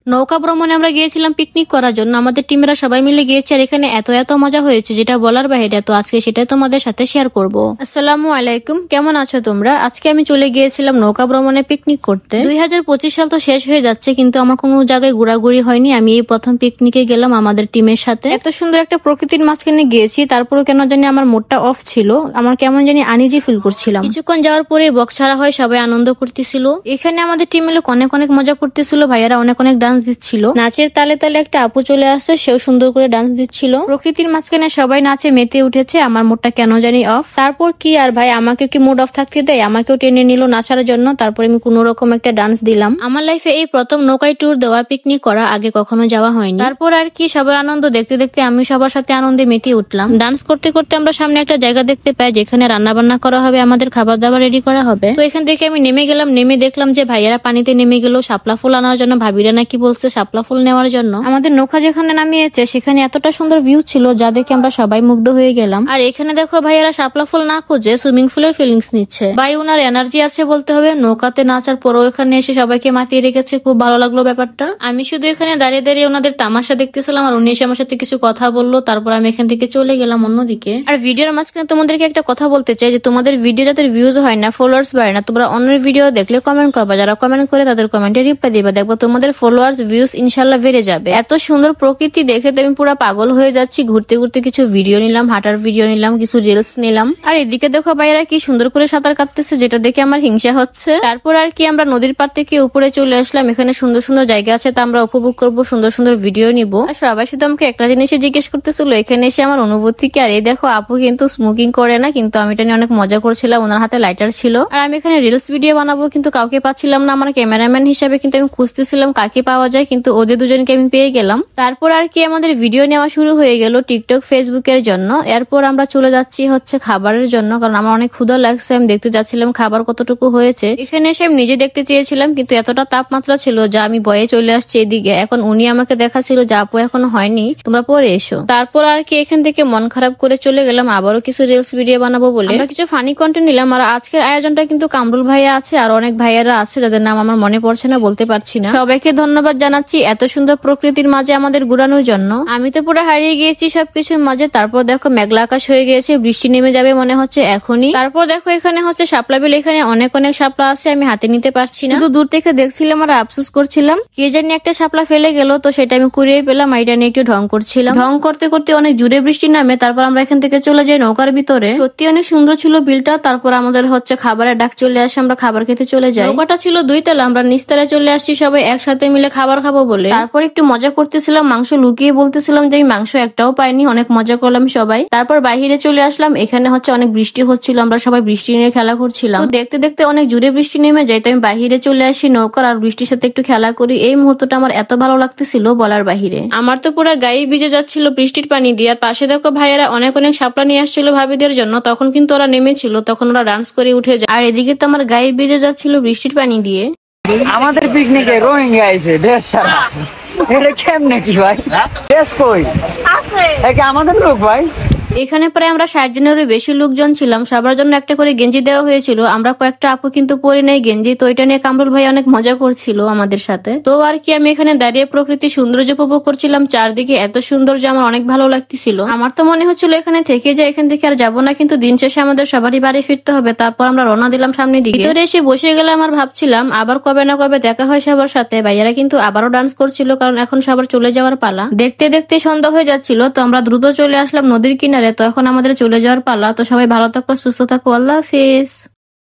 নৌকা ভ্রমণে আমরা গিয়েছিলাম পিকনিক করার জন্য। আমাদের টিমেরা সবাই মিলে গিয়েছে আর এখানে এত এত মজা হয়েছে যেটা বলার বাইরে। তো আজকে সেটাই তোমাদের সাথে শেয়ার করব। আসসালামু আলাইকুম, কেমন আছো তোমরা? আজকে আমি চলে গিয়েছিলাম নৌকা ভ্রমণে পিকনিক করতে। 2025 সাল তো শেষ হয়ে যাচ্ছে কিন্তু আমার কোনো জায়গায় ঘোরাঘুরি হয়নি। আমি এই প্রথম পিকনিকে গেলাম আমাদের টিমের সাথে। এত সুন্দর একটা প্রকৃতির মাঝখানে গিয়েছি, তারপরে কেন জানি আমার মুডটা অফ ছিল। আমার কেমন জানি আনইজি ফিল করছিলাম। কিছুক্ষণ যাওয়ার পরে বক্স ছাড়া হয়, সবাই আনন্দ করতেছিল। এখানে আমাদের টিমের লোক অনেক অনেক মজা করতেছিল, ভাইয়ারা অনেক অনেক ডান্স দিচ্ছিল। নাচের তালে তালে একটা আপু চলে আসছে, সেও সুন্দর করে ডান্স দিচ্ছিল। প্রকৃতির মাঝখানে সবাই নাচে মেতে উঠেছে, আমার মুডটা কেন জানি অফ। তারপর কি আর ভাই, আমাকে কি মুড অফ থাকতে দেয়? আমাকেও টেনে নিল নাচার জন্য। তারপর আমি কোন রকম একটা ডান্স দিলাম। আমার লাইফে এই প্রথম নৌকায় ট্যুর দেওয়া, পিকনিক করা, আগে কখনো যাওয়া হয়নি। তারপর আর কি সবার আনন্দ দেখতে দেখতে আমি সবার সাথে আনন্দে মেতে উঠলাম। ডান্স করতে করতে আমরা সামনে একটা জায়গা দেখতে পাই যেখানে রান্না বান্না করা হবে, আমাদের খাবার দাবার রেডি করা হবে। তো এখান থেকে আমি নেমে গেলাম। নেমে দেখলাম যে ভাইয়ারা পানিতে নেমে গেল শাপলা ফুল আনার জন্য। ভাবিরা নাকি বলছে শাপলা ফুল নেওয়ার জন্য। আমাদের নৌকা যেখানে নামিয়েছে সেখানে এতটা সুন্দর ভিউ ছিল যা দেখে আমরা সবাই মুগ্ধ হয়ে গেলাম। আর এখানে দেখো ভাইয়ারা শাপলা ফুল না খুঁজে সুইমিং পুলের ফিলিংস নিচ্ছে। ভাই ওনার এনার্জি আছে বলতে হবে। নৌকাতে নাচার পরও এখানে এসে সবাইকে মাতিয়ে রেখেছে, খুব ভালো লাগলো ব্যাপারটা। আমি শুধু এখানে দাঁড়িয়ে দাঁড়িয়ে ওনাদের তামাশা দেখতেছিলাম আর উনি এসে আমার সাথে কিছু কথা বললো। তারপর আমি এখান থেকে চলে গেলাম অন্যদিকে। আর ভিডিওর মাঝখানে তোমাদেরকে একটা কথা বলতে চাই যে তোমাদের ভিডিও যাদের ভিউজ হয় না, ফলোয়ার্স বাড়ে না, তোমরা অন্যের ভিডিও দেখলে কমেন্ট করবা। যারা কমেন্ট করে তাদের কমেন্টে রিপ্লাই দিবা, দেখবো তোমাদের ফলোয়ার্স ভিউজ ইনশাল্লাহ বেড়ে যাবে। এত সুন্দর প্রকৃতি দেখে তো আমি পুরো পাগল হয়ে যাচ্ছি। ঘুরতে ঘুরতে কিছু ভিডিও নিলাম, হাঁটার ভিডিও নিলাম, কিছু রিলস নিলাম। আর এদিকে দেখো ভাইয়েরা কি সুন্দর করে সাঁতার কাটতেছে, যেটা দেখে আমার হিংসা হচ্ছে। তারপর আর কি আমরা নদীর পাড় থেকে উপরে চলে আসলাম। এখানে সুন্দর সুন্দর জায়গা আছে, তা আমরা উপভোগ করবো, সুন্দর সুন্দর ভিডিও নিব। আর সবাই শুধু আমাকে একটা জিনিসে জিজ্ঞেস করতেছিল এখানে এসে আমার অনুভূতি কি। আর এই দেখো আপু কিন্তু স্মোকিং করে না, কিন্তু আমি এটা নিয়ে অনেক মজা করছিলাম। ওনার হাতে লাইটার ছিল। আর আমি এখানে রিলস ভিডিও বানাবো কিন্তু কাউকে পাচ্ছিলাম না। আমার ক্যামেরাম্যান হিসাবে কিন্তু আমি খুঁজতেছিলাম কাকে পাওয়া যায়, কিন্তু ওদের দুজনকে আমি পেয়ে গেলাম। তারপর আর কি আমাদের ভিডিও নেওয়া শুরু হয়ে গেল টিকটক ফেসবুকের জন্য। এরপর আমরা চলে যাচ্ছি হচ্ছে খাবারের জন্য, কারণ আমার অনেক ক্ষুধা লাগছে। আমি দেখতে যাচ্ছিলাম খাবার কতটুকু হয়েছে। এখানে এসে আমি নিজে দেখতে চেয়েছিলাম কিন্তু এতটা তাপমাত্রা ছিল যা আমি ভয়ে চলে আসছি এদিকে। এখন উনি আমাকে দেখাচ্ছিল যে আপু এখনো হয়নি, তোমরা পরে এসো। তারপর আর কি এখান থেকে মন খারাপ করে চলে গেলাম আবারও কিছু রিলস ভিডিও বানাবো বলে। আমরা কিছু ফানি কন্টেন্ট নিলাম। আর আজকের আয়োজনটা কিন্তু কামরুল ভাইয়া আছে আর অনেক ভাইয়ারা আছে যাদের নাম আমার মনে পড়ছে না, বলতে পারছি না। সবাইকে ধন্যবাদ জানাচ্ছি এত সুন্দর প্রকৃতির মাঝে আমাদের ঘুরানোর জন্য। আমি তো পুরো হারিয়ে গিয়েছি সবকিছুর মাঝে। তারপর দেখো মেঘলা আকাশ হয়ে গিয়েছে, বৃষ্টি নেমে যাবে মনে হচ্ছে এখনই। তারপর দেখো এখানে হচ্ছে শাপলা বিল, এখানে অনেক অনেক শাপলা আছে, আমি হাতে নিতে পারছি না, শুধু দূর থেকে দেখছিলাম আর আফসোস করছিলাম। কে জানি একটা শাপলা ফেলে গেল, তো সেটা আমি কুড়িয়ে পেলাম। এটা নিয়ে একটু ঢং করছিলাম। ঢং করতে করতে অনেক জোরে বৃষ্টি নামে। তারপর আমরা এখান থেকে চলে যাই নৌকার ভিতরে। সত্যি অনেক সুন্দর ছিল বিলটা। তারপর আমাদের হচ্ছে খাবারের ডাক চলে আসে, আমরা খাবার খেতে চলে যাই। নৌকাটা ছিল 2 তলা, আমরা নিচতলায় চলে আসছি সবাই একসাথে মিলে খাবার খাবো বলে। তারপর একটু মজা করতেছিলাম, মাংস লুকিয়ে বলতেছিলাম যে আমি মাংস একটাও পাইনি। অনেক মজা করলাম সবাই। তারপর বাহিরে চলে আসলাম। এখানে হচ্ছে অনেক বৃষ্টি হচ্ছিল, আমরা সবাই বৃষ্টি নিয়ে খেলা করছিলাম। দেখতে দেখতে অনেক জোরে বৃষ্টি নেমে যায়, তো আমি বাহিরে চলে আসি নৌকার আর বৃষ্টির সাথে একটু খেলা করি। এই মুহূর্তটা আমার এত ভালো লাগতেছিল বলার বাহিরে। আমার তো পুরো গায়ে ভিজে যাচ্ছিল বৃষ্টির পানি দিয়ে। আর পাশে দেখো ভাইয়েরা অনেক অনেক শাপলা নিয়ে আসছিল ভাবিদের জন্য। তখন কিন্তু ওরা নেমেছিল, তখন ওরা ডান্স করে উঠে যায়। আর এদিকে তো আমার গায়ে ভিজে যাচ্ছিল বৃষ্টির পানি দিয়ে। আমাদের পিকনিকে রোহিঙ্গা আইছে ড্রেস ছাড়া। এটা কেমনে কি ভাই? ড্রেস কই আছে? আমাদের লোক ভাই। এখানে প্রায় আমরা 60 জনেরও বেশি লোকজন ছিলাম। সবার জন্য একটা করে গেঞ্জি দেওয়া হয়েছিল। আমরা কয়েকটা আপু কিন্তু পরে নেই গেঞ্জি, তো এটা নিয়ে কামরুল ভাই অনেক মজা করছিল আমাদের সাথে। তো আর কি আমি এখানে দাঁড়িয়ে প্রকৃতি সৌন্দর্য উপভোগ করছিলাম। চারদিকে এত সুন্দর যে আমার অনেক ভালো লাগতেছিল। আমার তো মনে হচ্ছিল এখানে থেকে যাই, এখান থেকে আর যাবো না, কিন্তু দিন শেষে আমাদের সবারই বাড়ি ফিরতে হবে। তারপর আমরা রওনা দিলাম সামনের দিকে। ভিতরে এসে বসে গেলাম আর ভাবছিলাম আবার কবে না কবে দেখা হয় সবার সাথে। ভাইয়ারা কিন্তু আবারও ডান্স করছিল, কারণ এখন সবার চলে যাওয়ার পালা। দেখতে দেখতে সন্ধ্যা হয়ে যাচ্ছিল, তো আমরা দ্রুত চলে আসলাম নদীর কিনারে। তো এখন আমাদের চলে যাওয়ার পালা। তো সবাই ভালো থাকো, সুস্থ থাকো, আল্লাহ হাফেজ।